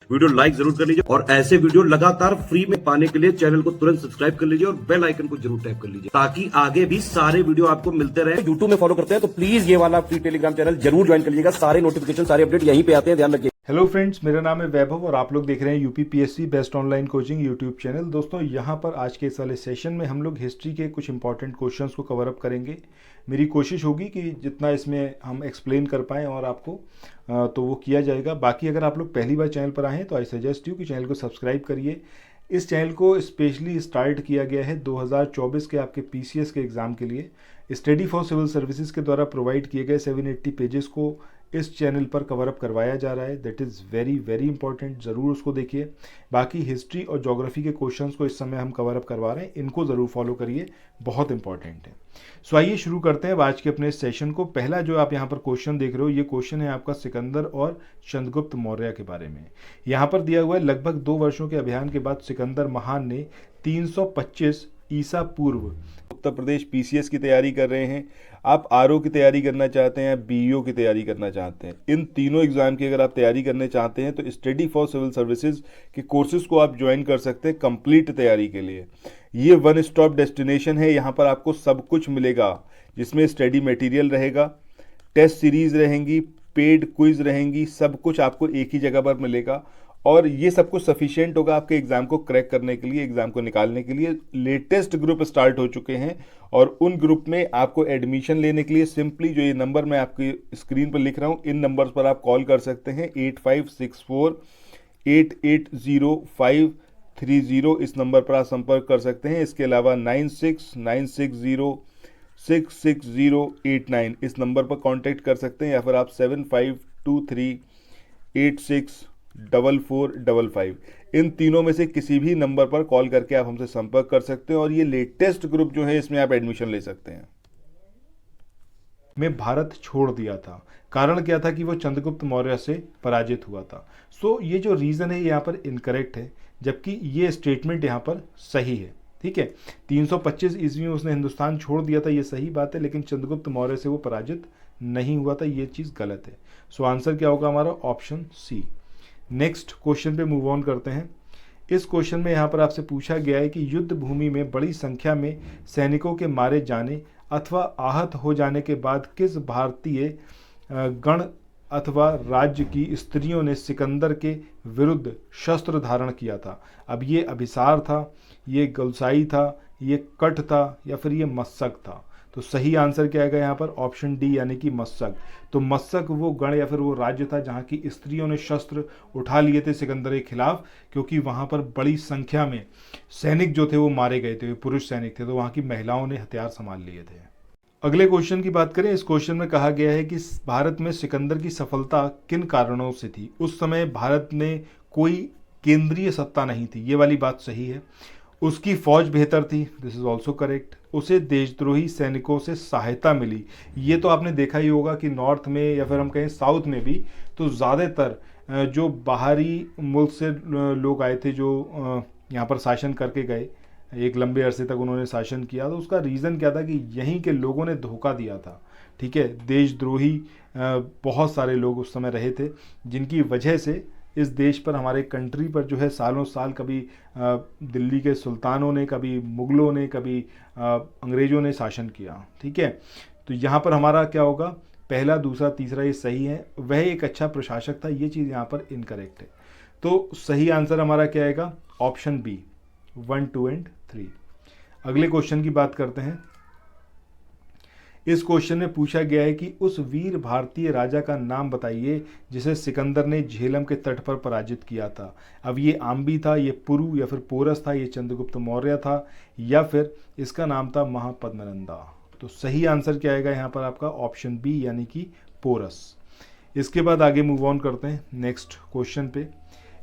Video like जरूर कर लीजिए और ऐसे वीडियो लगातार फ्री में पाने के लिए चैनल को तुरंत सब्सक्राइब कर लीजिए और बेल आइकन को जरूर टैप कर लीजिए ताकि आगे भी सारे वीडियो आपको मिलते रहे। यूट्यूब में फॉलो करते हैं तो प्लीज ये वाला फ्री टेलीग्राम चैनल जरूर ज्वाइन कर लीजिएगा। सारे नोटिफिकेशन सारे अपडेट यहीं पे आते हैं, ध्यान रखिए। हेलो फ्रेंड्स, मेरा नाम है वैभव और आप लोग देख रहे हैं UPPSC best online coaching YouTube channel. दोस्तों, यहाँ पर आज के इस वाले सेशन में हम लोग हिस्ट्री के कुछ इंपॉर्टेंट क्वेश्चंस को कवर अप करेंगे। मेरी कोशिश होगी कि जितना इसमें हम एक्सप्लेन कर पाएँ और आपको तो वो किया जाएगा। बाकी अगर आप लोग पहली बार चैनल पर आए हैं तो आई सजेस्ट यू कि चैनल को सब्सक्राइब करिए। इस चैनल को स्पेशली स्टार्ट किया गया है 2024 के आपके पीसीएस के एग्ज़ाम के लिए। स्टडी फॉर सिविल सर्विसेज के द्वारा प्रोवाइड किए गए 780 पेजेस को इस चैनल पर कवर अप करवाया जा रहा है। That is very very important, ज़रूर उसको देखिए। बाकी हिस्ट्री और ज्योग्राफी के क्वेश्चंस को इस समय हम कवर अप करवा रहे हैं, इनको ज़रूर फॉलो करिए, बहुत इंपॉर्टेंट है। सो आइए शुरू करते हैं आज के अपने सेशन को। पहला जो आप यहाँ पर क्वेश्चन देख रहे हो, ये क्वेश्चन है आपका सिकंदर और चंद्रगुप्त मौर्य के बारे में। यहाँ पर दिया हुआ है लगभग 2 वर्षों के अभियान के बाद सिकंदर महान ने 325 ईसा पूर्व। उत्तर प्रदेश पीसीएस की तैयारी कर रहे हैं, आप आरओ की तैयारी करना चाहते हैं, बीईओ की तैयारी करना चाहते हैं, इन तीनों एग्जाम की अगर आप तैयारी करने चाहते हैं तो स्टडी फॉर सिविल सर्विसेज के कोर्सेज को आप ज्वाइन कर सकते हैं कंप्लीट तैयारी के लिए। ये वन स्टॉप डेस्टिनेशन है, यहाँ पर आपको सब कुछ मिलेगा, जिसमें स्टडी मटेरियल रहेगा, टेस्ट सीरीज रहेंगी, पेड क्विज रहेंगी, सब कुछ आपको एक ही जगह पर मिलेगा और ये सब कुछ सफिशिएंट होगा आपके एग्जाम को क्रैक करने के लिए, एग्जाम को निकालने के लिए। लेटेस्ट ग्रुप स्टार्ट हो चुके हैं और उन ग्रुप में आपको एडमिशन लेने के लिए सिंपली जो ये नंबर मैं आपकी स्क्रीन पर लिख रहा हूँ, इन नंबर्स पर आप कॉल कर सकते हैं। 8564880530, इस नंबर पर आप संपर्क कर सकते हैं। इसके अलावा 9696066089 इस नंबर पर कांटेक्ट कर सकते हैं, या फिर आप 7523864455 इन तीनों में से किसी भी नंबर पर कॉल करके आप हमसे संपर्क कर सकते हैं और ये लेटेस्ट ग्रुप जो है इसमें आप एडमिशन ले सकते हैं। मैं भारत छोड़ दिया था, कारण क्या था कि वो चंद्रगुप्त मौर्य से पराजित हुआ था। सो ये जो रीज़न है यहाँ पर इनकरेक्ट है, जबकि ये स्टेटमेंट यहाँ पर सही है। ठीक है, 325 ईस्वी में उसने हिंदुस्तान छोड़ दिया था, ये सही बात है, लेकिन चंद्रगुप्त मौर्य से वो पराजित नहीं हुआ था, ये चीज़ गलत है। सो आंसर क्या होगा हमारा? Option C. नेक्स्ट क्वेश्चन पे मूव ऑन करते हैं। इस क्वेश्चन में यहाँ पर आपसे पूछा गया है कि युद्ध भूमि में बड़ी संख्या में सैनिकों के मारे जाने अथवा आहत हो जाने के बाद किस भारतीय गण अथवा राज्य की स्त्रियों ने सिकंदर के विरुद्ध शस्त्र धारण किया था? अब ये अभिसार था, ये गलसाई था, ये कठ था, या फिर ये मस्सक था? तो सही आंसर क्या आएगा यहाँ पर? ऑप्शन डी, यानी कि मस्सक। तो मस्सक वो गण या फिर वो राज्य था जहाँ की स्त्रियों ने शस्त्र उठा लिए थे सिकंदर के खिलाफ, क्योंकि वहाँ पर बड़ी संख्या में सैनिक जो थे वो मारे गए थे, पुरुष सैनिक थे, तो वहाँ की महिलाओं ने हथियार संभाल लिए थे। अगले क्वेश्चन की बात करें। इस क्वेश्चन में कहा गया है कि भारत में सिकंदर की सफलता किन कारणों से थी? उस समय भारत में कोई केंद्रीय सत्ता नहीं थी, ये वाली बात सही है। उसकी फौज बेहतर थी, दिस इज ऑल्सो करेक्ट। उसे देशद्रोही सैनिकों से सहायता मिली, ये तो आपने देखा ही होगा कि नॉर्थ में या फिर हम कहें साउथ में भी, तो ज़्यादातर जो बाहरी मुल्क से लोग आए थे जो यहाँ पर शासन करके गए, एक लंबे अरसे तक उन्होंने शासन किया, तो उसका रीज़न क्या था कि यहीं के लोगों ने धोखा दिया था। ठीक है, देशद्रोही बहुत सारे लोग उस समय रहे थे, जिनकी वजह से इस देश पर, हमारे कंट्री पर जो है सालों साल कभी दिल्ली के सुल्तानों ने, कभी मुग़लों ने, कभी अंग्रेज़ों ने शासन किया। ठीक है, तो यहाँ पर हमारा क्या होगा? पहला, दूसरा, तीसरा ये सही है। वह एक अच्छा प्रशासक था, ये चीज़ यहाँ पर इनकरेक्ट है। तो सही आंसर हमारा क्या आएगा? Option B, 1, 2 and 3। अगले क्वेश्चन की बात करते हैं। इस क्वेश्चन में पूछा गया है कि उस वीर भारतीय राजा का नाम बताइए जिसे सिकंदर ने झेलम के तट पर पराजित किया था। अब ये आम्बी था, ये पुरु या फिर पोरस था, ये चंद्रगुप्त मौर्य था, या फिर इसका नाम था महापद्मनंदा? तो सही आंसर क्या आएगा यहाँ पर आपका? ऑप्शन बी, यानी कि पोरस। इसके बाद आगे मूव ऑन करते हैं नेक्स्ट क्वेश्चन पे।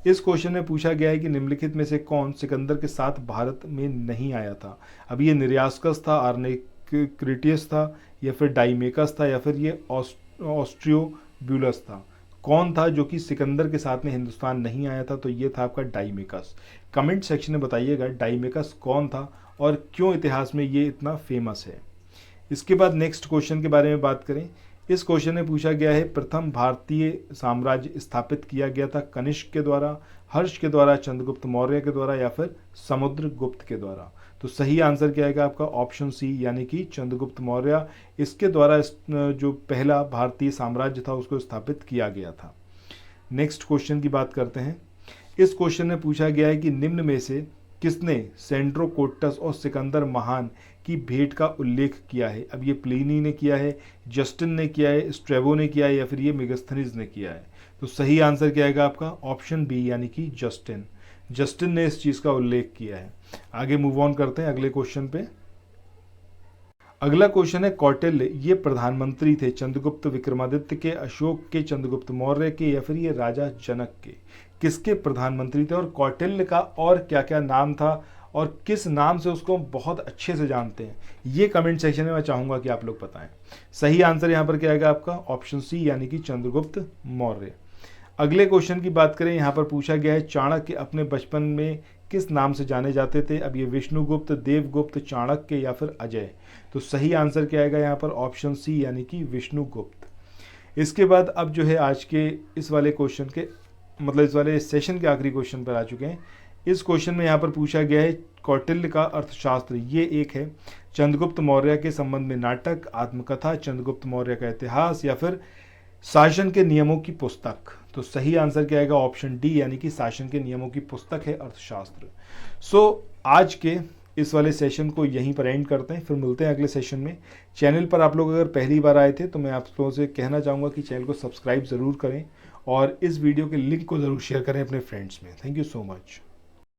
इस क्वेश्चन में पूछा गया है कि निम्नलिखित में से कौन सिकंदर के साथ भारत में नहीं आया था? अब ये निर्यास्कस था, आर्नेक्रिटियस था, या फिर डाइमेकस था, या फिर ये ऑस्ट्रियोब्यूलस था? कौन था जो कि सिकंदर के साथ में हिंदुस्तान नहीं आया था? तो ये था आपका डाइमेकस। कमेंट सेक्शन में बताइएगा डाइमेकस कौन था और क्यों इतिहास में ये इतना फेमस है। इसके बाद नेक्स्ट क्वेश्चन के बारे में बात करें। इस क्वेश्चन में पूछा गया है प्रथम भारतीय साम्राज्य स्थापित किया गया था कनिष्क के द्वारा, हर्ष के द्वारा, चंद्रगुप्त मौर्य के द्वारा या फिर समुद्रगुप्त के द्वारा। तो सही आंसर क्या आएगा आपका ऑप्शन सी यानी कि चंद्रगुप्त मौर्य, इसके द्वारा जो पहला भारतीय साम्राज्य था उसको स्थापित किया गया था। नेक्स्ट क्वेश्चन की बात करते हैं। इस क्वेश्चन में पूछा गया है कि निम्न में से किसने सेंड्रोकोट्टस और सिकंदर महान की भेंट का उल्लेख किया है। अब ये प्लिनी ने किया है, जस्टिन ने किया है, स्ट्रेबो ने किया है या फिर ये मेगास्थनीज ने किया है। तो सही आंसर क्या आएगा आपका ऑप्शन बी यानी कि जस्टिन ने इस चीज का उल्लेख किया है। आगे मूव ऑन करते हैं अगले क्वेश्चन पे। अगला क्वेश्चन है कौटिल्य ये प्रधानमंत्री थे चंद्रगुप्त विक्रमादित्य के, अशोक के, चंद्रगुप्त मौर्य के या फिर ये राजा जनक के, किसके प्रधानमंत्री थे। और कौटिल्य का और क्या क्या नाम था और किस नाम से उसको बहुत अच्छे से जानते हैं, ये कमेंट सेक्शन में मैं चाहूंगा कि आप लोग बताएं। सही आंसर यहां पर क्या आएगा आपका ऑप्शन सी यानी कि चंद्रगुप्त मौर्य। अगले क्वेश्चन की बात करें, यहां पर पूछा गया है चाणक्य अपने बचपन में किस नाम से जाने जाते थे। अब ये विष्णुगुप्त, देवगुप्त, चाणक्य या फिर अजय। तो सही आंसर क्या आएगा यहाँ पर ऑप्शन सी यानी कि विष्णुगुप्त। इसके बाद अब जो है आज के इस वाले क्वेश्चन के मतलब इस वाले सेशन के आखिरी क्वेश्चन पर आ चुके हैं। इस क्वेश्चन में यहाँ पर पूछा गया है कौटिल्य का अर्थशास्त्र ये एक है, चंद्रगुप्त मौर्य के संबंध में नाटक, आत्मकथा, चंद्रगुप्त मौर्य का इतिहास या फिर शासन के नियमों की पुस्तक। तो सही आंसर क्या आएगा ऑप्शन डी यानी कि शासन के नियमों की पुस्तक है अर्थशास्त्र। सो आज के इस वाले सेशन को यहीं पर एंड करते हैं, फिर मिलते हैं अगले सेशन में। चैनल पर आप लोग अगर पहली बार आए थे तो मैं आप लोगों से कहना चाहूँगा कि चैनल को सब्सक्राइब ज़रूर करें और इस वीडियो के लिंक को ज़रूर शेयर करें अपने फ्रेंड्स में। Thank you so much.